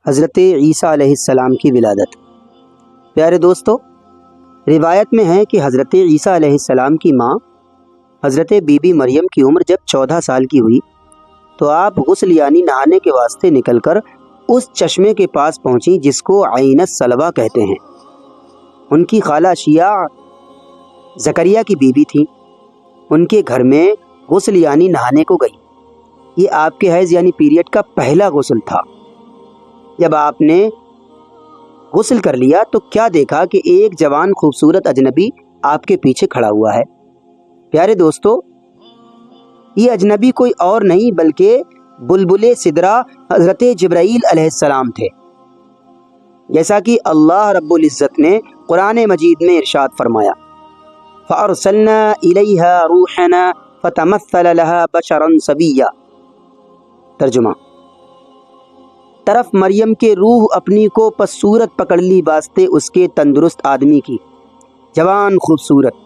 حضرت عیسیٰ علیہ السلام کی ولادت۔ پیارے دوستو، روایت میں ہے کہ حضرت عیسیٰ علیہ السلام کی ماں حضرت بی بی مریم کی عمر جب 14 سال کی ہوئی تو آپ غسل یعنی نہانے کے واسطے نکل کر اس چشمے کے پاس پہنچی جس کو عین الصلوہ کہتے ہیں۔ ان کی خالہ شیعہ زکریا کی بیوی تھی، ان کے گھر میں غسل یعنی نہانے کو گئی۔ یہ آپ کے حیض یعنی پیریڈ کا پہلا غسل تھا۔ جب آپ نے غسل کر لیا تو کیا دیکھا کہ ایک جوان خوبصورت اجنبی آپ کے پیچھے کھڑا ہوا ہے۔ پیارے دوستو، یہ اجنبی کوئی اور نہیں بلکہ بلبل سدرہ حضرت جبرائیل علیہ السلام تھے، جیسا کہ اللہ رب العزت نے قرآن مجید میں ارشاد فرمایا، فَأَرْسَلْنَا إِلَيْهَا رُوحَنَا فَتَمَثَّلَ لَهَا بَشَرًا سَوِيًّا۔ ترجمہ: طرف مریم کے روح اپنی کو پس صورت پکڑ لی واسطے اس کے تندرست آدمی کی، جوان خوبصورت۔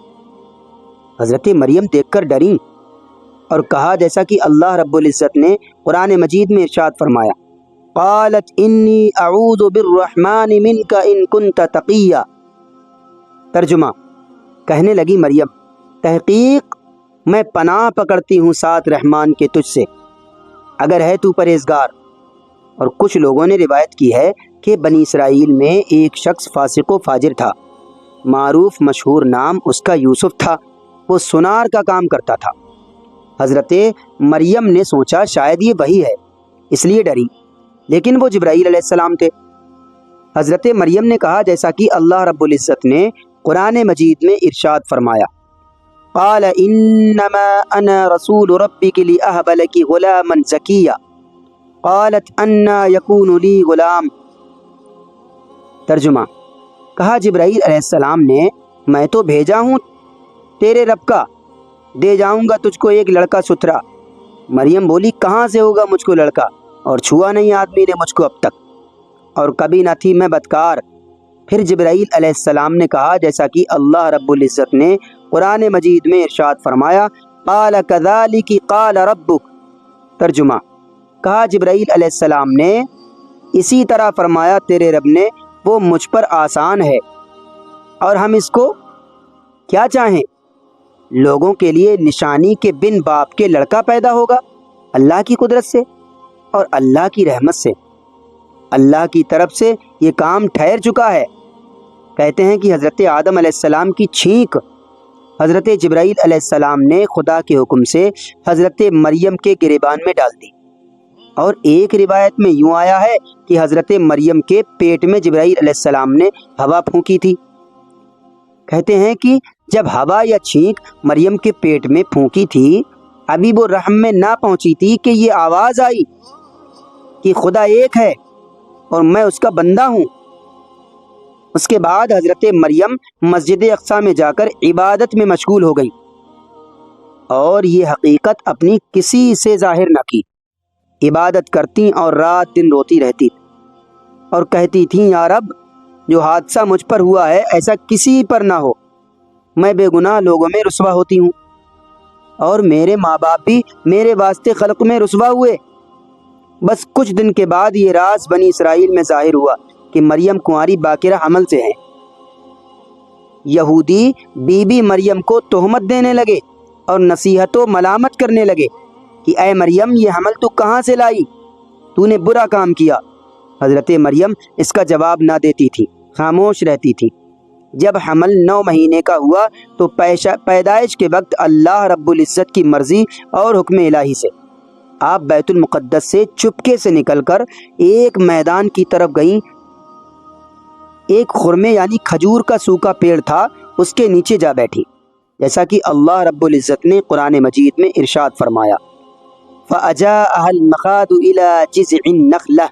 حضرت مریم دیکھ کر ڈریں اور کہا جیسا کہ اللہ رب العزت نے قرآن مجید میں ارشاد فرمایا، قالت انی اعوذ بالرحمن منک ان کنت تقیا۔ ترجمہ: کہنے لگی مریم، تحقیق میں پناہ پکڑتی ہوں ساتھ رحمان کے تجھ سے اگر ہے تو پرہیزگار۔ اور کچھ لوگوں نے روایت کی ہے کہ بنی اسرائیل میں ایک شخص فاسق و فاجر تھا، معروف مشہور نام اس کا یوسف تھا، وہ سونار کا کام کرتا تھا۔ حضرت مریم نے سوچا شاید یہ وہی ہے، اس لیے ڈری، لیکن وہ جبرائیل علیہ السلام تھے۔ حضرت مریم نے کہا جیسا کہ اللہ رب العزت نے قرآن مجید میں ارشاد فرمایا، قال انما انا رسول ربک لأہب لک غلاما زکیا قالت انا یکون لی غلام۔ ترجمہ: کہا جبرائیل علیہ السلام نے، میں تو بھیجا ہوں تیرے رب کا، دے جاؤں گا تجھ کو ایک لڑکا ستھرا۔ مریم بولی، کہاں سے ہوگا مجھ کو لڑکا، اور چھوا نہیں آدمی نے مجھ کو اب تک، اور کبھی نہ تھی میں بدکار۔ پھر جبرائیل علیہ السلام نے کہا جیسا کہ اللہ رب العزت نے قرآن مجید میں ارشاد فرمایا، قال کذالک قال ربک۔ ترجمہ: کہا جبرائیل علیہ السلام نے، اسی طرح فرمایا تیرے رب نے، وہ مجھ پر آسان ہے، اور ہم اس کو کیا چاہیں، لوگوں کے لیے نشانی کے بن باپ کے لڑکا پیدا ہوگا، اللہ کی قدرت سے اور اللہ کی رحمت سے، اللہ کی طرف سے یہ کام ٹھہر چکا ہے۔ کہتے ہیں کہ حضرت آدم علیہ السلام کی چھینک حضرت جبرائیل علیہ السلام نے خدا کے حکم سے حضرت مریم کے گریبان میں ڈال دی، اور ایک روایت میں یوں آیا ہے کہ حضرت مریم کے پیٹ میں جبرائیل علیہ السلام نے ہوا پھونکی تھی۔ کہتے ہیں کہ جب ہوا یا چھینک مریم کے پیٹ میں پھونکی تھی، ابھی وہ رحم میں نہ پہنچی تھی کہ یہ آواز آئی کہ خدا ایک ہے اور میں اس کا بندہ ہوں۔ اس کے بعد حضرت مریم مسجد اقصیٰ میں جا کر عبادت میں مشغول ہو گئی، اور یہ حقیقت اپنی کسی سے ظاہر نہ کی، عبادت کرتی اور رات دن روتی رہتی اور کہتی تھیں، یا رب، جو حادثہ مجھ پر ہوا ہے ایسا کسی پر نہ ہو، میں بے گناہ لوگوں میں رسوا ہوتی ہوں، اور میرے ماں باپ بھی میرے واسطے خلق میں رسوا ہوئے۔ بس کچھ دن کے بعد یہ راز بنی اسرائیل میں ظاہر ہوا کہ مریم کنواری باکرہ حمل سے ہیں۔ یہودی بی بی مریم کو تہمت دینے لگے اور نصیحت و ملامت کرنے لگے کہ اے مریم، یہ حمل تو کہاں سے لائی، تو نے برا کام کیا۔ حضرت مریم اس کا جواب نہ دیتی تھی، خاموش رہتی تھی۔ جب حمل 9 مہینے کا ہوا تو پیدائش کے وقت اللہ رب العزت کی مرضی اور حکم الہی سے آپ بیت المقدس سے چپکے سے نکل کر ایک میدان کی طرف گئیں۔ ایک خرمے یعنی کھجور کا سوکھا پیڑ تھا، اس کے نیچے جا بیٹھی، جیسا کہ اللہ رب العزت نے قرآن مجید میں ارشاد فرمایا، فَأَجَاءَهَا الْمَخَاضُ إِلَى جِذْعِ النَّخْلَةِ۔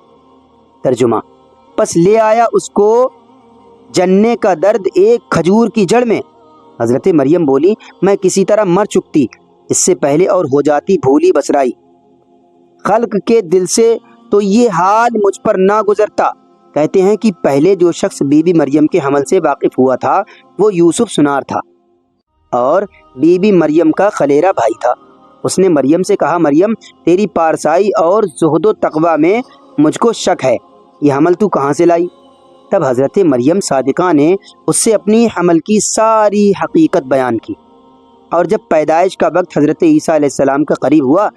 ترجمہ: پس لے آیا اس کو جننے کا درد ایک کھجور کی جڑ میں۔ حضرت مریم بولی، میں کسی طرح مر چکتی اس سے پہلے اور ہو جاتی بھولی بسرائی، خلق کے دل سے تو یہ حال مجھ پر نہ گزرتا۔ کہتے ہیں کہ پہلے جو شخص بی بی مریم کے حمل سے واقف ہوا تھا وہ یوسف سونار تھا، اور بی بی مریم کا خلیرہ بھائی تھا۔ اس نے مریم سے کہا، مریم، تیری پارسائی اور زہد و تقوی میں مجھ کو شک ہے، یہ حمل تو کہاں سے لائی؟ تب حضرت مریم صادقہ نے اس سے اپنی حمل کی ساری حقیقت بیان کی، اور جب پیدائش کا وقت حضرت عیسیٰ علیہ السلام کا قریب ہوا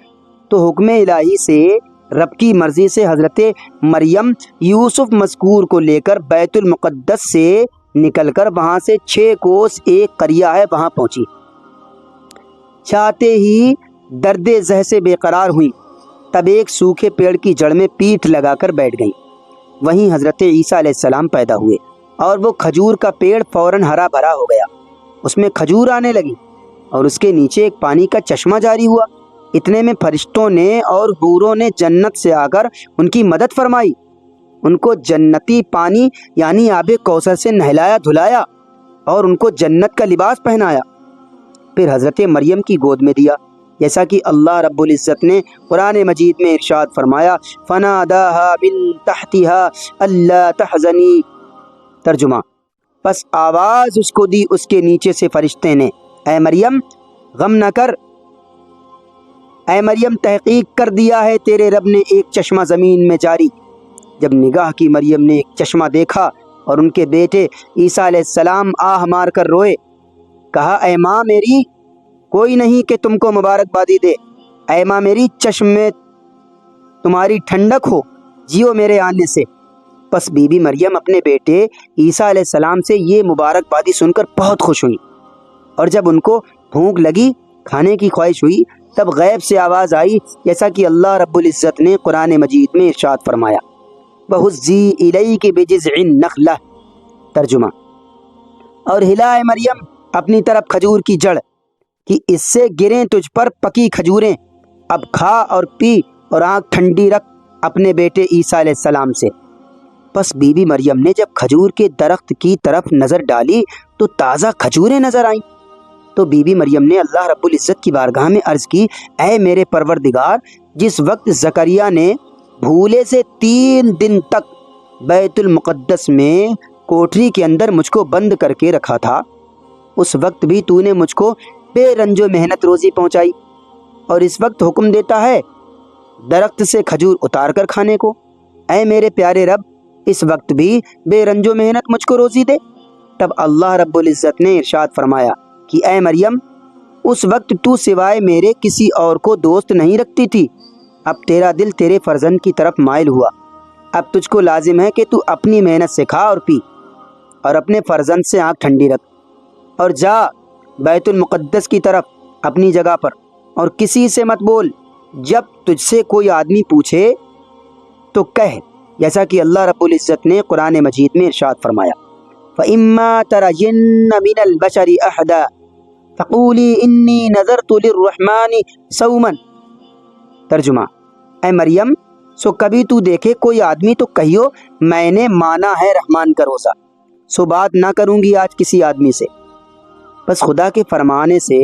تو حکم الہی سے، رب کی مرضی سے، حضرت مریم یوسف مذکور کو لے کر بیت المقدس سے نکل کر وہاں سے 6 کوس ایک قریہ ہے وہاں پہنچی۔ چاہتے ہی درد زہ سے بے قرار ہوئی، تب ایک سوکھے پیڑ کی جڑ میں پیٹھ لگا کر بیٹھ گئیں۔ وہیں حضرت عیسیٰ علیہ السلام پیدا ہوئے، اور وہ کھجور کا پیڑ فوراً ہرا بھرا ہو گیا، اس میں کھجور آنے لگی، اور اس کے نیچے ایک پانی کا چشمہ جاری ہوا۔ اتنے میں فرشتوں نے اور حوروں نے جنت سے آ کر ان کی مدد فرمائی، ان کو جنتی پانی یعنی آب کوثر سے نہلایا دھلایا، اور ان کو جنت کا لباس پہنایا، پھر حضرت مریم کی گود میں دیا، جیسا کہ اللہ رب العزت نے قرآن مجید میں ارشاد فرمایا، فَنَادَاهَا مِن تَحْتِهَا أَلَّا تَحْزَنِي۔ ترجمہ، پس آواز اس کو دی اس کے نیچے سے فرشتے نے، اے مریم غم نہ کر، اے مریم تحقیق کر دیا ہے تیرے رب نے ایک چشمہ زمین میں جاری۔ جب نگاہ کی مریم نے ایک چشمہ دیکھا اور ان کے بیٹے عیسیٰ علیہ السلام آہ مار کر روئے، کہا، اے ماں میری، کوئی نہیں کہ تم کو مبارکبادی دے، اے ماں میری، چشم میں تمہاری ٹھنڈک ہو، جیو میرے آنے سے۔ پس بی بی مریم اپنے بیٹے عیسیٰ علیہ السلام سے یہ مبارکبادی سن کر بہت خوش ہوئی، اور جب ان کو بھوک لگی، کھانے کی خواہش ہوئی، تب غیب سے آواز آئی، جیسا کہ اللہ رب العزت نے قرآن مجید میں ارشاد فرمایا، وَهُزِّي إِلَيْكِ بِجِذْعِ النَّخْلَةِ۔ ترجمہ، اور ہلا اے مریم اپنی طرف کھجور کی جڑ، کہ اس سے گریں تجھ پر پکی کھجوریں، اب کھا اور پی اور آنکھ ٹھنڈی رکھ اپنے بیٹے عیسیٰ علیہ السلام سے۔ پس بی بی مریم نے جب کھجور کے درخت کی طرف نظر ڈالی تو تازہ کھجوریں نظر آئیں، تو بی بی مریم نے اللہ رب العزت کی بارگاہ میں عرض کی، اے میرے پروردگار، جس وقت زکریا نے بھولے سے 3 دن تک بیت المقدس میں کوٹری کے اندر مجھ کو بند کر کے رکھا تھا، اس وقت بھی تو نے مجھ کو بے رنج و محنت روزی پہنچائی، اور اس وقت حکم دیتا ہے درخت سے کھجور اتار کر کھانے کو۔ اے میرے پیارے رب، اس وقت بھی بے رنج و محنت مجھ کو روزی دے۔ تب اللہ رب العزت نے ارشاد فرمایا کہ اے مریم، اس وقت تو سوائے میرے کسی اور کو دوست نہیں رکھتی تھی، اب تیرا دل تیرے فرزند کی طرف مائل ہوا، اب تجھ کو لازم ہے کہ تو اپنی محنت سے کھا اور پی، اور اپنے فرزند سے آنکھ ٹھنڈی رکھ، اور جا بیت المقدس کی طرف اپنی جگہ پر، اور کسی سے مت بول، جب تجھ سے کوئی آدمی پوچھے تو کہہ، جیسا کہ اللہ رب العزت نے قرآن مجید میں ارشاد فرمایا، فَإِمَّا تَرَيِنَّ مِنَ الْبَشَرِ أَحَدًا فَقُولِي إِنِّي نَذَرْتُ لِلرَّحْمَنِ صَوْمًا۔ ترجمہ، اے مریم، سو کبھی تو دیکھے کوئی آدمی تو کہیو، میں نے مانا ہے رحمان کا روزہ، سو بات نہ کروں گی آج کسی آدمی سے۔ بس خدا کے فرمانے سے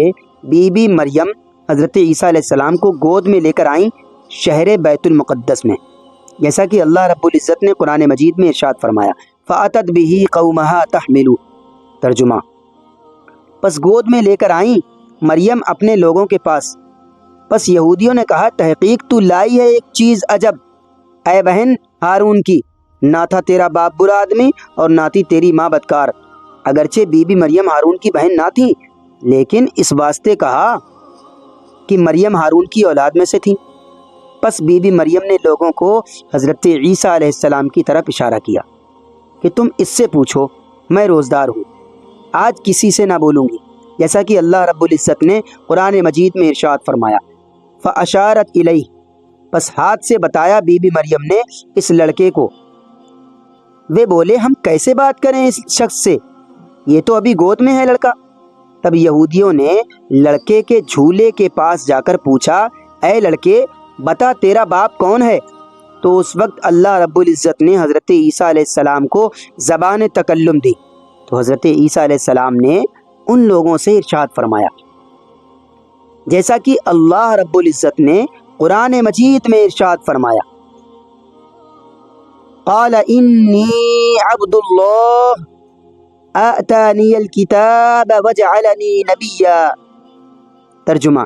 بی بی مریم حضرت عیسیٰ علیہ السلام کو گود میں لے کر آئیں شہر بیت المقدس میں، جیسا کہ اللہ رب العزت نے قرآن مجید میں ارشاد فرمایا، فَأَتَتْ بِهِ قَوْمَهَا تَحْمِلُ۔ ترجمہ، پس گود میں لے کر آئیں مریم اپنے لوگوں کے پاس، پس یہودیوں نے کہا، تحقیق تو لائی ہے ایک چیز عجب، اے بہن ہارون کی، نہ تھا تیرا باپ برا آدمی اور نہ تھی تیری ماں بدکار۔ اگرچہ بی بی مریم ہارون کی بہن نہ تھی، لیکن اس واسطے کہا کہ مریم ہارون کی اولاد میں سے تھی۔ پس بی بی مریم نے لوگوں کو حضرت عیسیٰ علیہ السلام کی طرف اشارہ کیا کہ تم اس سے پوچھو، میں روزدار ہوں، آج کسی سے نہ بولوں گی، جیسا کہ اللہ رب العزت نے قرآن مجید میں ارشاد فرمایا، فَأَشَارَتْ إِلَيْهِ۔ پس ہاتھ سے بتایا بی بی مریم نے اس لڑکے کو۔ وہ بولے، ہم کیسے بات کریں اس شخص سے، یہ تو ابھی گود میں ہے لڑکا۔ تب یہودیوں نے لڑکے کے جھولے کے پاس جا کر پوچھا، اے لڑکے بتا تیرا باپ کون ہے؟ تو اس وقت اللہ رب العزت نے حضرت عیسیٰ علیہ السلام کو زبان تکلم دی، تو حضرت عیسیٰ علیہ السلام نے ان لوگوں سے ارشاد فرمایا، جیسا کہ اللہ رب العزت نے قرآن مجید میں ارشاد فرمایا، قال انی عبد اللہ آتانی الکتاب وجعلنی نبیا۔ ترجمہ،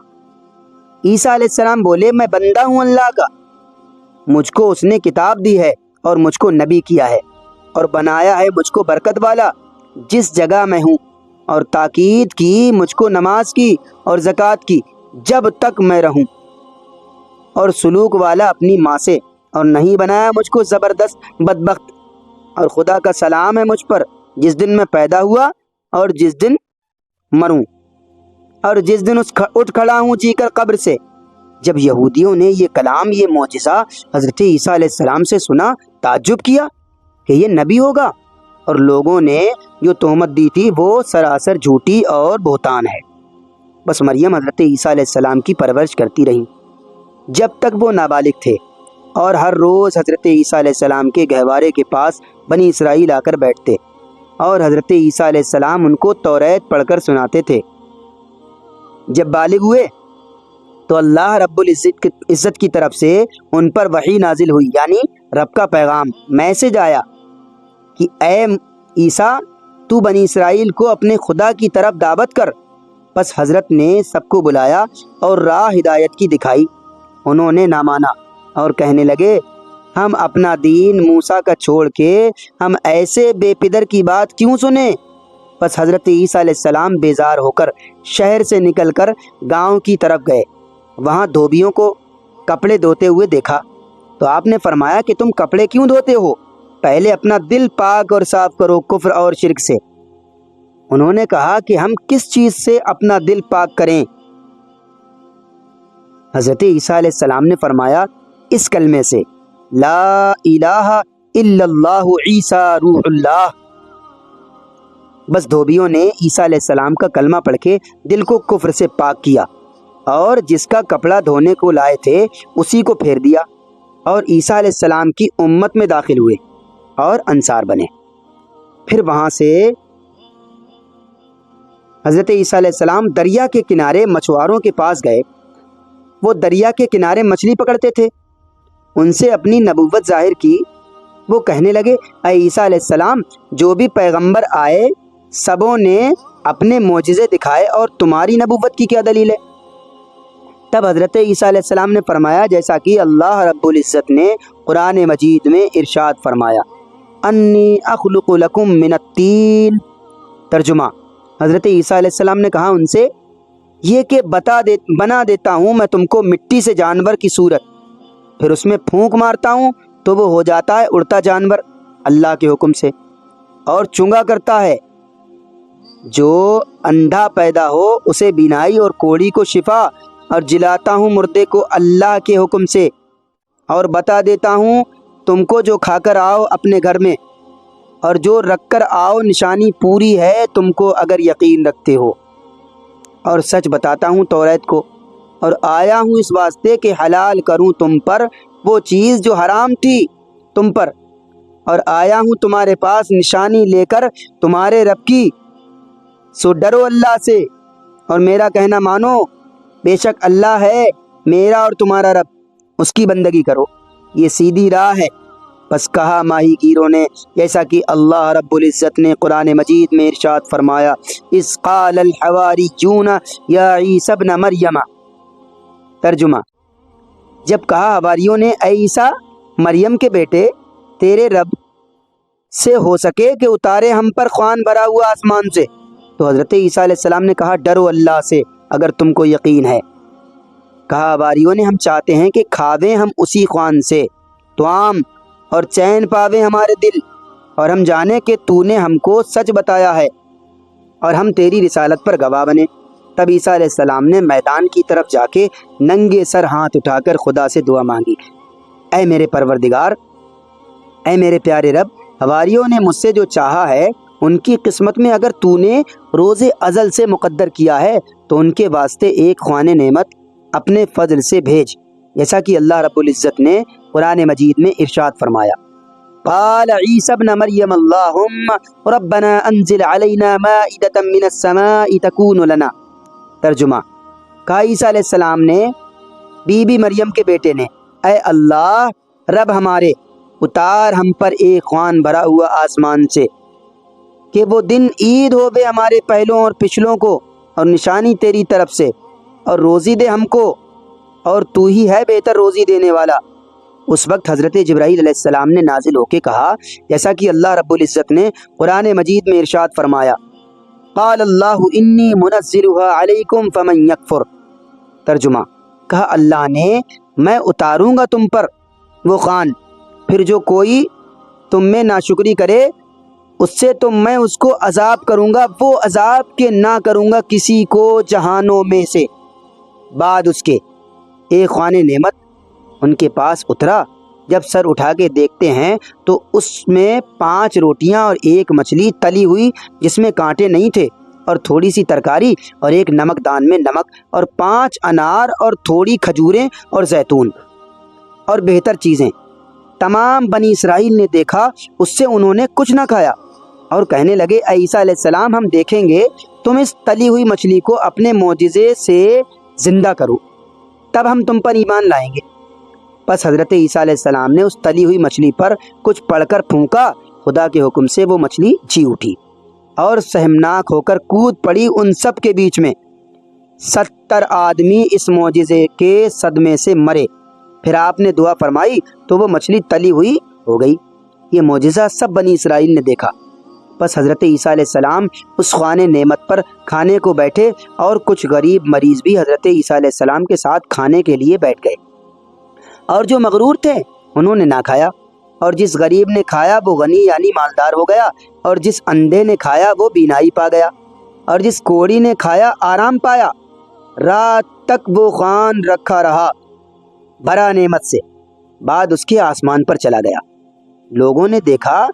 عیسیٰ علیہ السلام بولے، میں بندہ ہوں اللہ کا، مجھ کو اس نے کتاب دی ہے اور مجھ کو نبی کیا ہے اور بنایا ہے مجھ کو برکت والا جس جگہ میں ہوں، اور تاکید کی مجھ کو نماز کی اور زکوٰۃ کی جب تک میں رہوں، اور سلوک والا اپنی ماں سے، اور نہیں بنایا مجھ کو زبردست بدبخت۔ اور خدا کا سلام ہے مجھ پر جس دن میں پیدا ہوا اور جس دن مروں، اور جس دن اٹھ کھڑا ہوں جی کر قبر سے۔ جب یہودیوں نے یہ کلام، یہ معجزہ حضرت عیسیٰ علیہ السلام سے سنا، تعجب کیا کہ یہ نبی ہوگا، اور لوگوں نے جو تہمت دی تھی وہ سراسر جھوٹی اور بہتان ہے۔ بس مریم حضرت عیسیٰ علیہ السلام کی پرورش کرتی رہیں جب تک وہ نابالغ تھے، اور ہر روز حضرت عیسیٰ علیہ السلام کے گہوارے کے پاس بنی اسرائیل آ کر بیٹھتے، اور حضرت عیسیٰ علیہ السلام ان کو توریت پڑھ کر سناتے تھے۔ جب بالغ ہوئے تو اللہ رب العزت کی طرف سے ان پر وحی نازل ہوئی، یعنی رب کا پیغام، میسج آیا کہ اے عیسیٰ تو بنی اسرائیل کو اپنے خدا کی طرف دعوت کر۔ بس حضرت نے سب کو بلایا اور راہ ہدایت کی دکھائی، انہوں نے نہ مانا اور کہنے لگے ہم اپنا دین موسیٰ کا چھوڑ کے ہم ایسے بے پدر کی بات کیوں سنیں۔ بس حضرت عیسیٰ علیہ السلام بیزار ہو کر شہر سے نکل کر گاؤں کی طرف گئے، وہاں دھوبیوں کو کپڑے دھوتے ہوئے دیکھا تو آپ نے فرمایا کہ تم کپڑے کیوں دھوتے ہو؟ پہلے اپنا دل پاک اور صاف کرو کفر اور شرک سے۔ انہوں نے کہا کہ ہم کس چیز سے اپنا دل پاک کریں؟ حضرت عیسیٰ علیہ السلام نے فرمایا اس کلمے سے، لا الہ الا اللہ عیسیٰ روح اللہ۔ بس دھوبیوں نے عیسیٰ علیہ السلام کا کلمہ پڑھ کے دل کو کفر سے پاک کیا، اور جس کا کپڑا دھونے کو لائے تھے اسی کو پھیر دیا، اور عیسیٰ علیہ السلام کی امت میں داخل ہوئے اور انصار بنے۔ پھر وہاں سے حضرت عیسیٰ علیہ السلام دریا کے کنارے مچھواروں کے پاس گئے، وہ دریا کے کنارے مچھلی پکڑتے تھے، ان سے اپنی نبوت ظاہر کی۔ وہ کہنے لگے اے عیسیٰ علیہ السلام جو بھی پیغمبر آئے سبوں نے اپنے معجزے دکھائے، اور تمہاری نبوت کی کیا دلیل ہے؟ تب حضرت عیسیٰ علیہ السلام نے فرمایا جیسا کہ اللہ رب العزت نے قرآن مجید میں ارشاد فرمایا، انی اخلق لکم من الطین۔ ترجمہ، حضرت عیسیٰ علیہ السلام نے کہا ان سے یہ کہ بنا دیتا ہوں میں تم کو مٹی سے جانور کی صورت، پھر اس میں پھونک مارتا ہوں تو وہ ہو جاتا ہے اڑتا جانور اللہ کے حکم سے، اور چونگا کرتا ہے، جو اندھا پیدا ہو اسے بینائی اور کوڑی کو شفا، اور جلاتا ہوں مردے کو اللہ کے حکم سے، اور بتا دیتا ہوں تم کو جو کھا کر آؤ اپنے گھر میں، اور جو رکھ کر آؤ نشانی پوری ہے تم کو اگر یقین رکھتے ہو، اور سچ بتاتا ہوں توریت کو، اور آیا ہوں اس واسطے کہ حلال کروں تم پر وہ چیز جو حرام تھی تم پر، اور آیا ہوں تمہارے پاس نشانی لے کر تمہارے رب کی، سو ڈرو اللہ سے اور میرا کہنا مانو، بے شک اللہ ہے میرا اور تمہارا رب، اس کی بندگی کرو، یہ سیدھی راہ ہے۔ بس کہا ماہی گیروں نے جیسا کہ اللہ رب العزت نے قرآن مجید میں ارشاد فرمایا، اذ قال الحواریون یا عیسی ابن مریم۔ ترجمہ، جب کہا حواریوں نے اے عیسیٰ مریم کے بیٹے تیرے رب سے ہو سکے کہ اتارے ہم پر خوان بھرا ہوا آسمان سے، تو حضرت عیسیٰ علیہ السلام نے کہا ڈرو اللہ سے اگر تم کو یقین ہے۔ کہا حواریوں نے ہم چاہتے ہیں کہ کھاویں ہم اسی خوان سے توام، اور چین پاوے ہمارے دل، اور ہم جانے کہ تو نے ہم کو سچ بتایا ہے اور ہم تیری رسالت پر گواہ بنے۔ تب عیسیٰ علیہ السلام نے میدان کی طرف جا کے ننگے سر ہاتھ اٹھا کر خدا سے دعا مانگی، اے میرے پروردگار، اے میرے پیارے رب، حواریوں نے مجھ سے جو چاہا ہے ان کی قسمت میں اگر تو نے روز ازل سے مقدر کیا ہے تو ان کے واسطے ایک خوان نعمت اپنے فضل سے بھیج، جیسا کہ اللہ رب العزت نے قرآن مجید میں ارشاد فرمایا، قال عیسی ابن مریم اللہم ربنا انزل علینا مائدۃ من السماء تکون لنا۔ ترجمہ، کہا عیسیٰ علیہ السلام نے بی بی مریم کے بیٹے نے، اے اللہ رب ہمارے، اتار ہم پر ایک خوان بھرا ہوا آسمان سے، کہ وہ دن عید ہو بے ہمارے پہلوں اور پچھلوں کو، اور نشانی تیری طرف سے، اور روزی دے ہم کو، اور تو ہی ہے بہتر روزی دینے والا۔ اس وقت حضرت جبرائیل علیہ السلام نے نازل ہو کے کہا، جیسا کہ اللہ رب العزت نے قرآن مجید میں ارشاد فرمایا، قال اللہ انی منزلها علیکم فمن یکفر۔ ترجمہ، کہا اللہ نے میں اتاروں گا تم پر وہ خوان، پھر جو کوئی تم میں ناشکری کرے اس سے تو میں اس کو عذاب کروں گا، وہ عذاب کے نہ کروں گا کسی کو جہانوں میں سے بعد اس کے۔ ایک خوان نعمت ان کے پاس اترا، جب سر اٹھا کے دیکھتے ہیں تو اس میں 5 روٹیاں اور 1 مچھلی تلی ہوئی جس میں کانٹے نہیں تھے، اور تھوڑی سی ترکاری اور 1 نمک دان میں نمک، اور 5 انار اور تھوڑی کھجوریں اور زیتون اور بہتر چیزیں۔ تمام بنی اسرائیل نے دیکھا، اس سے انہوں نے کچھ نہ کھایا اور کہنے لگے، اے عیسیٰ علیہ السلام ہم دیکھیں گے تم اس تلی ہوئی مچھلی کو اپنے معجزے سے زندہ کرو، تب ہم تم پر ایمان لائیں گے۔ پس حضرت عیسیٰ علیہ السلام نے اس تلی ہوئی مچھلی پر کچھ پڑھ کر پھونکا، خدا کے حکم سے وہ مچھلی جی اٹھی اور سہمناک ہو کر کود پڑی ان سب کے بیچ میں۔ 70 آدمی اس معجزے کے صدمے سے مرے۔ پھر آپ نے دعا فرمائی تو وہ مچھلی تلی ہوئی ہو گئی۔ یہ معجزہ سب بنی اسرائیل نے دیکھا۔ بس حضرت عیسیٰ علیہ السلام اس خوان نعمت پر کھانے کو بیٹھے، اور کچھ غریب مریض بھی حضرت عیسیٰ علیہ السلام کے ساتھ کھانے کے لیے بیٹھ گئے، اور جو مغرور تھے انہوں نے نہ کھایا، اور جس غریب نے کھایا وہ غنی یعنی مالدار ہو گیا، اور جس اندھے نے کھایا وہ بینائی پا گیا، اور جس کوڑی نے کھایا آرام پایا۔ رات تک وہ خوان رکھا رہا بھرا نعمت سے، بعد اس کے آسمان پر چلا گیا۔ لوگوں نے دیکھا،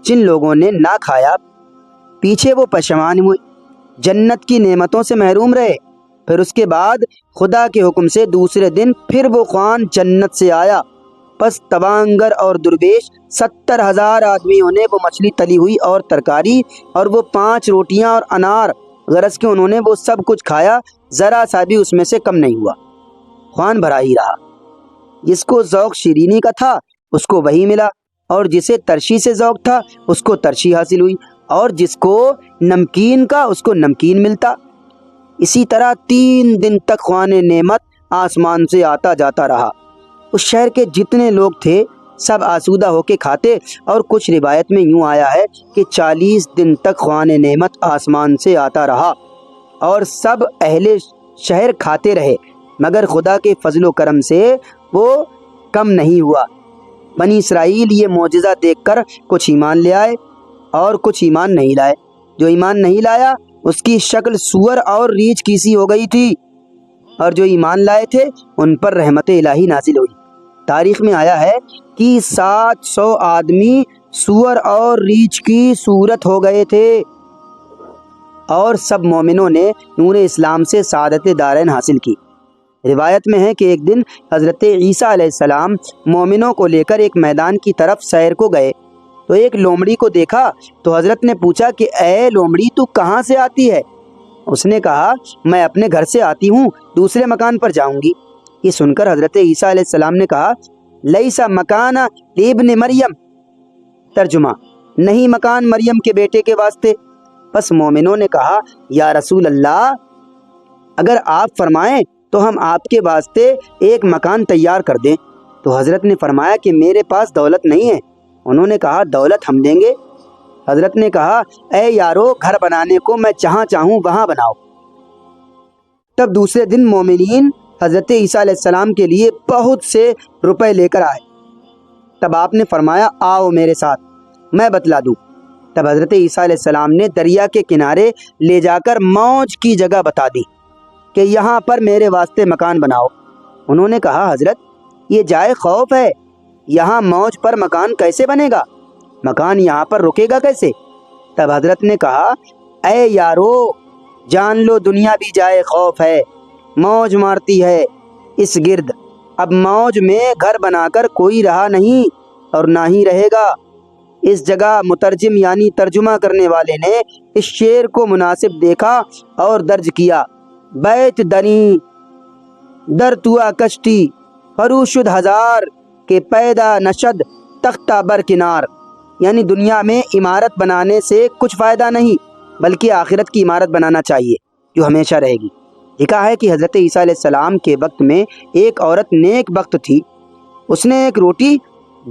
جن لوگوں نے نہ کھایا پیچھے وہ پشیمان ہوئے، جنت کی نعمتوں سے محروم رہے۔ پھر اس کے بعد خدا کے حکم سے دوسرے دن پھر وہ خوان جنت سے آیا، پس تبانگر اور درویش 70,000 آدمیوں نے وہ مچھلی تلی ہوئی اور ترکاری اور وہ 5 روٹیاں اور انار، غرض کہ انہوں نے وہ سب کچھ کھایا، ذرا سا بھی اس میں سے کم نہیں ہوا۔ خوان بھرا ہی رہا۔ جس کو ذوق شیرینی کا تھا اس کو وہی ملا، اور جسے ترشی سے ذوق تھا اس کو ترشی حاصل ہوئی، اور جس کو نمکین کا اس کو نمکین ملتا۔ اسی طرح 3 دن تک خوان نعمت آسمان سے آتا جاتا رہا۔ اس شہر کے جتنے لوگ تھے سب آسودہ ہو کے کھاتے، اور کچھ روایت میں یوں آیا ہے کہ 40 دن تک خوان نعمت آسمان سے آتا رہا، اور سب اہل شہر کھاتے رہے، مگر خدا کے فضل و کرم سے وہ کم نہیں ہوا۔ بنی اسرائیل یہ معجزہ دیکھ کر کچھ ایمان لے آئے اور کچھ ایمان نہیں لائے۔ جو ایمان نہیں لایا اس کی شکل سور اور ریچھ کی سی ہو گئی تھی، اور جو ایمان لائے تھے ان پر رحمت الہی نازل ہوئی۔ تاریخ میں آیا ہے کہ 700 آدمی سور اور ریچھ کی صورت ہو گئے تھے، اور سب مومنوں نے نور اسلام سے سعادت دارین حاصل کی۔ روایت میں ہے کہ ایک دن حضرت عیسیٰ علیہ السلام مومنوں کو لے کر ایک میدان کی طرف سیر کو گئے، تو ایک لومڑی کو دیکھا تو حضرت نے پوچھا کہ اے لومڑی تو کہاں سے آتی ہے؟ اس نے کہا میں اپنے گھر سے آتی ہوں، دوسرے مکان پر جاؤں گی۔ یہ سن کر حضرت عیسیٰ علیہ السلام نے کہا لیسا مکان ابن مریم، ترجمہ نہیں مکان مریم کے بیٹے کے واسطے۔ پس مومنوں نے کہا یا رسول اللہ اگر آپ فرمائیں تو ہم آپ کے واسطے ایک مکان تیار کر دیں۔ تو حضرت نے فرمایا کہ میرے پاس دولت نہیں ہے۔ انہوں نے کہا دولت ہم دیں گے۔ حضرت نے کہا اے یارو گھر بنانے کو میں جہاں چاہوں وہاں بناؤ۔ تب دوسرے دن مومنین حضرت عیسیٰ علیہ السلام کے لیے بہت سے روپے لے کر آئے۔ تب آپ نے فرمایا آؤ میرے ساتھ میں بتلا دوں۔ تب حضرت عیسیٰ علیہ السلام نے دریا کے کنارے لے جا کر موج کی جگہ بتا دی کہ یہاں پر میرے واسطے مکان بناؤ۔ انہوں نے کہا حضرت یہ جائے خوف ہے، یہاں موج پر مکان کیسے بنے گا؟ مکان یہاں پر رکے گا کیسے؟ تب حضرت نے کہا اے یارو جان لو دنیا بھی جائے خوف ہے، موج مارتی ہے اس گرد، اب موج میں گھر بنا کر کوئی رہا نہیں اور نہ ہی رہے گا۔ اس جگہ مترجم یعنی ترجمہ کرنے والے نے اس شعر کو مناسب دیکھا اور درج کیا، بیت دنی در توا کشتی فروشد ہزار کے پیدا نشد تختہ بر کنار، یعنی دنیا میں عمارت بنانے سے کچھ فائدہ نہیں بلکہ آخرت کی عمارت بنانا چاہیے جو ہمیشہ رہے گی۔ لکھا ہے کہ حضرت عیسیٰ علیہ السلام کے وقت میں ایک عورت نیک بخت تھی، اس نے ایک روٹی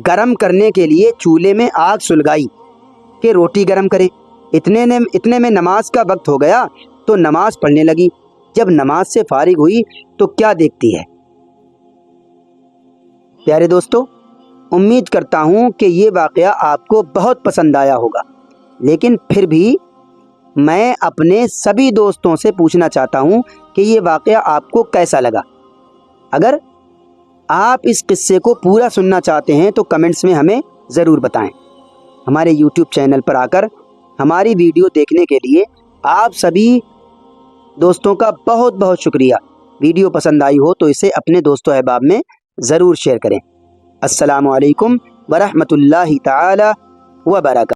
گرم کرنے کے لیے چولہے میں آگ سلگائی کہ روٹی گرم کرے۔ اتنے میں نماز کا وقت ہو گیا تو نماز پڑھنے لگی۔ جب نماز سے فارغ ہوئی تو کیا دیکھتی ہے؟ پیارے دوستو، امید کرتا ہوں کہ یہ واقعہ آپ کو بہت پسند آیا ہوگا، لیکن پھر بھی میں اپنے سبھی دوستوں سے پوچھنا چاہتا ہوں کہ یہ واقعہ آپ کو کیسا لگا۔ اگر آپ اس قصے کو پورا سننا چاہتے ہیں تو کمنٹس میں ہمیں ضرور بتائیں۔ ہمارے یوٹیوب چینل پر آ کر ہماری ویڈیو دیکھنے کے لیے آپ سبھی دوستوں کا بہت بہت شکریہ۔ ویڈیو پسند آئی ہو تو اسے اپنے دوست و احباب میں ضرور شیئر کریں۔ السلام علیکم ورحمۃ اللہ تعالی وبرکاتہ۔